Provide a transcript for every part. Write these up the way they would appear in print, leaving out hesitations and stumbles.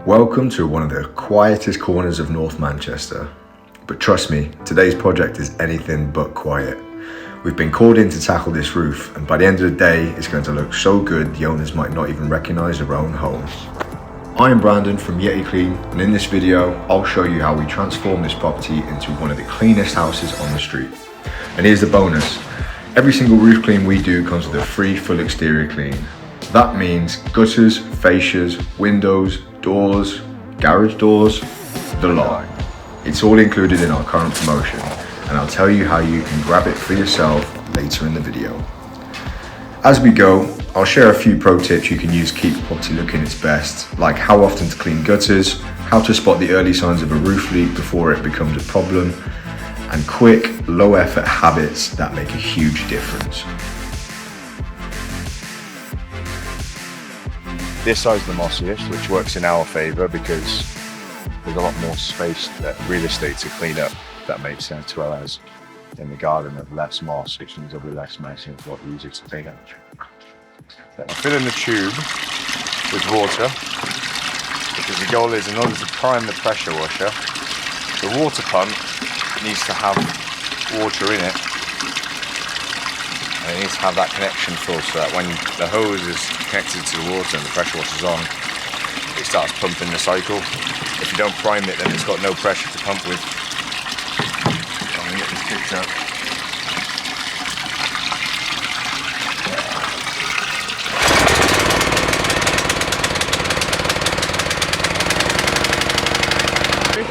Welcome to one of the quietest corners of North Manchester. But trust me, today's project is anything but quiet. We've been called in to tackle this roof, and by the end of the day, it's going to look so good the owners might not even recognise their own home. I'm Brandon from Yeti Clean, and in this video, I'll show you how we transform this property into one of the cleanest houses on the street. And here's the bonus. Every single roof clean we do comes with a free full exterior clean. That means gutters, fascias, windows, doors, garage doors, the lot. It's all included in our current promotion, and I'll tell you how you can grab it for yourself later in the video. As we go, I'll share a few pro tips you can use to keep the property looking its best, like how often to clean gutters, how to spot the early signs of a roof leak before it becomes a problem, and quick, low effort habits that make a huge difference. This side's the mossiest, which works in our favour because there's a lot more space, real estate to clean up, if that makes sense, whereas in the garden there's less moss, which means there'll be less messy and it's a lot easier to clean up. Then I fill in the tube with water because the goal is, in order to prime the pressure washer, the water pump needs to have water in it, and it needs to have that connection full so that when the hose is connected to the water and the pressure washer's on, it starts pumping the cycle. If you don't prime it, then it's got no pressure to pump with. So I'm going to get this picked up.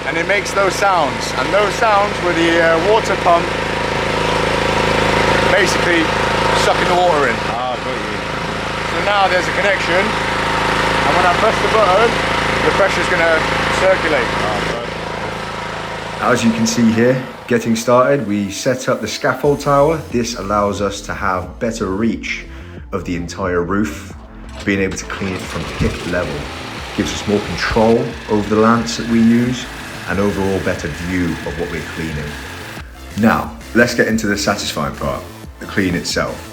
And it makes those sounds, and those sounds were the water pump basically sucking the water in. Ah, got you. So now there's a connection, and when I press the button, the pressure's going to circulate. As you can see here, getting started, we set up the scaffold tower. This allows us to have better reach of the entire roof, being able to clean it from hip level. Gives us more control over the lance that we use, and overall better view of what we're cleaning. Now, let's get into the satisfying part, the clean itself.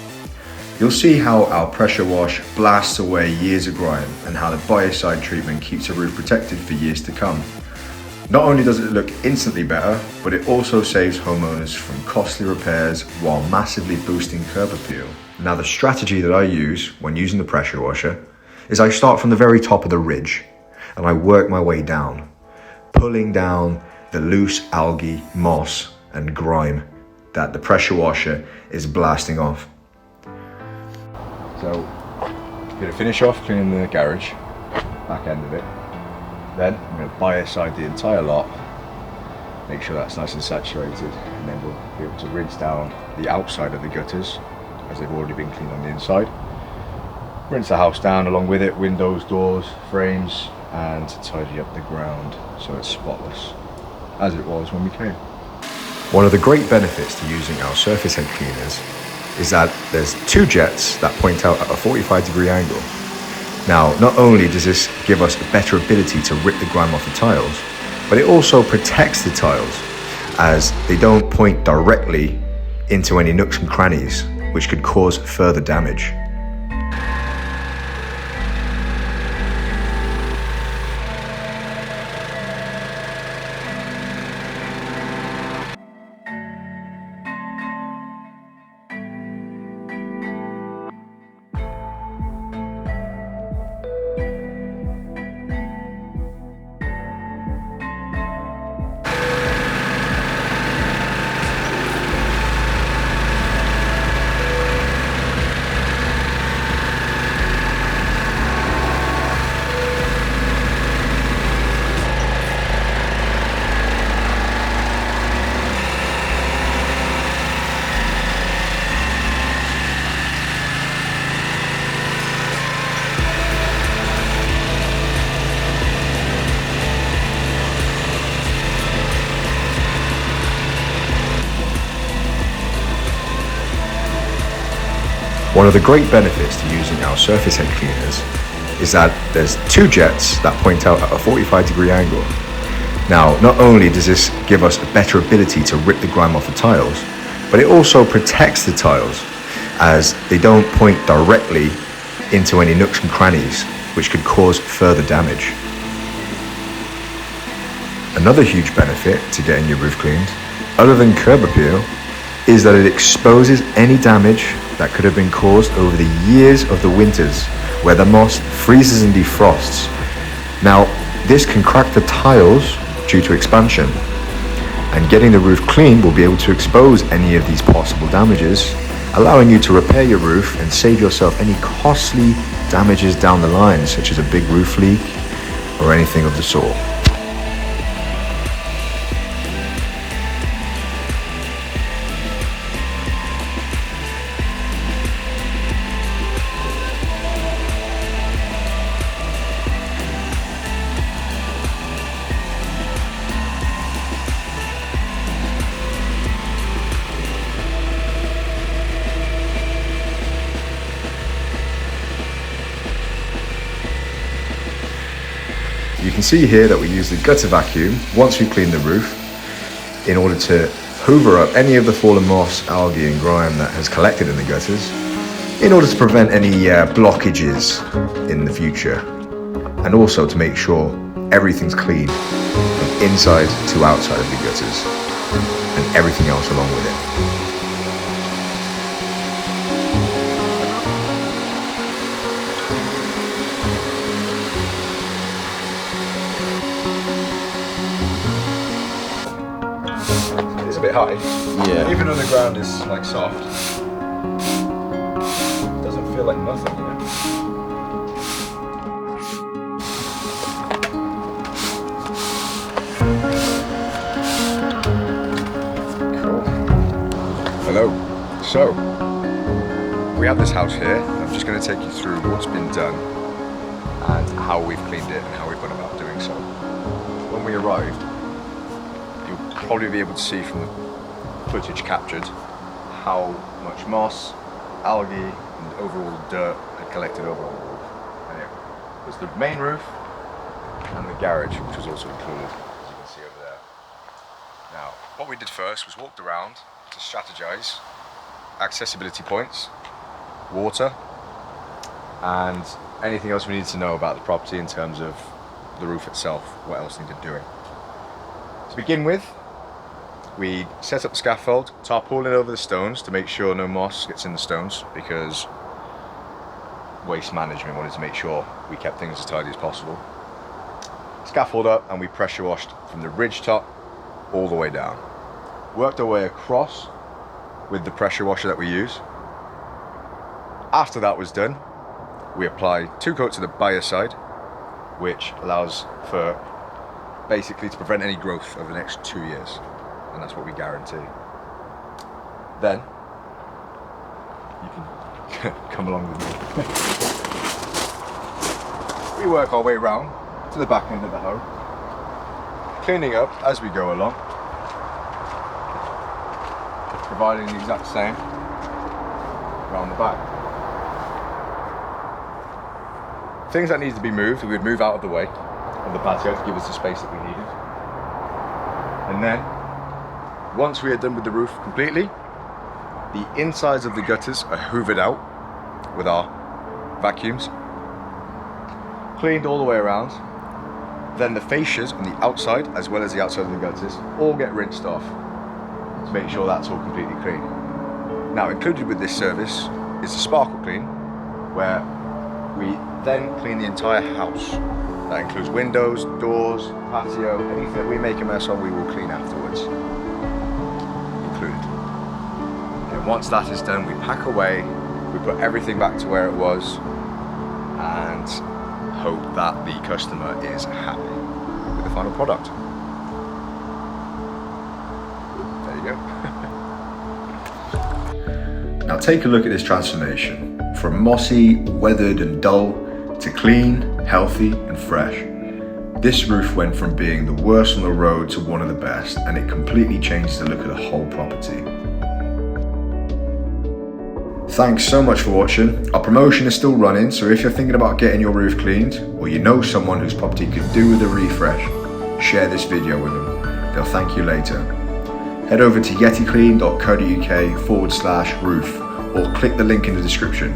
You'll see how our pressure wash blasts away years of grime and how the biocide treatment keeps the roof protected for years to come. Not only does it look instantly better, but it also saves homeowners from costly repairs while massively boosting curb appeal. Now, the strategy that I use when using the pressure washer is I start from the very top of the ridge and I work my way down, pulling down the loose algae, moss and grime that the pressure washer is blasting off. So, I'm going to finish off cleaning the garage, back end of it. Then I'm going to biocide the entire lot, make sure that's nice and saturated, and then we'll be able to rinse down the outside of the gutters, as they've already been cleaned on the inside. Rinse the house down along with it, windows, doors, frames, and tidy up the ground so it's spotless, as it was when we came. One of the great benefits to using our surface head cleaners is that there's two jets that point out at a 45-degree angle. Now, not only does this give us a better ability to rip the grime off the tiles, but it also protects the tiles as they don't point directly into any nooks and crannies, which could cause further damage. One of the great benefits to using our surface head cleaners is that there's two jets that point out at a 45-degree angle. Now, not only does this give us a better ability to rip the grime off the tiles, but it also protects the tiles as they don't point directly into any nooks and crannies, which could cause further damage. Another huge benefit to getting your roof cleaned, other than curb appeal, is that it exposes any damage that could have been caused over the years of the winters where the moss freezes and defrosts. Now, this can crack the tiles due to expansion, and getting the roof clean will be able to expose any of these possible damages, allowing you to repair your roof and save yourself any costly damages down the line, such as a big roof leak or anything of the sort. You can see here that we use the gutter vacuum once we clean the roof in order to hoover up any of the fallen moss, algae and grime that has collected in the gutters in order to prevent any blockages in the future, and also to make sure everything's clean from inside to outside of the gutters and everything else along with it. It's a bit high. Yeah. Even though the ground is like soft, it doesn't feel like nothing, you know? Cool. Hello. So, we have this house here. I'm just going to take you through what's been done and how we've cleaned it and how we've gone about doing so. When we arrived, you'll probably be able to see from the footage captured how much moss, algae and overall dirt had collected over on the roof. And it was the main roof and the garage, which was also included, as you can see over there. Now, what we did first was walked around to strategize accessibility points, water, and anything else we needed to know about the property in terms of the roof itself, what else needed doing. To begin with, we set up the scaffold, tarpaulin over the stones to make sure no moss gets in the stones, because waste management wanted to make sure we kept things as tidy as possible. Scaffold up, and we pressure washed from the ridge top all the way down. Worked our way across with the pressure washer that we use. After that was done, we applied 2 coats of the biocide, which allows for basically to prevent any growth over the next 2 years, and that's what we guarantee. Then you can come along with me. We work our way around to the back end of the home, cleaning up as we go along, providing the exact same around the back. Things that needed to be moved, we would move out of the way of the patio to give us the space that we needed. And then, once we are done with the roof completely, the insides of the gutters are hoovered out with our vacuums, cleaned all the way around. Then the fascias on the outside, as well as the outside of the gutters, all get rinsed off to make sure that's all completely clean. Now, included with this service is the sparkle clean, where we then clean the entire house. That includes windows, doors, patio, anything that we make a mess on, we will clean afterwards, included. And once that is done, we pack away, we put everything back to where it was, and hope that the customer is happy with the final product. There you go. Now take a look at this transformation. From mossy, weathered and dull to clean, healthy and fresh. This roof went from being the worst on the road to one of the best, and it completely changes the look of the whole property. Thanks so much for watching. Our promotion is still running, so if you're thinking about getting your roof cleaned, or you know someone whose property could do with a refresh, share this video with them. They'll thank you later. Head over to yeticlean.co.uk/roof or click the link in the description.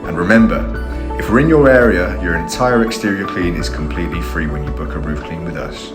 And remember, if we're in your area, your entire exterior clean is completely free when you book a roof clean with us.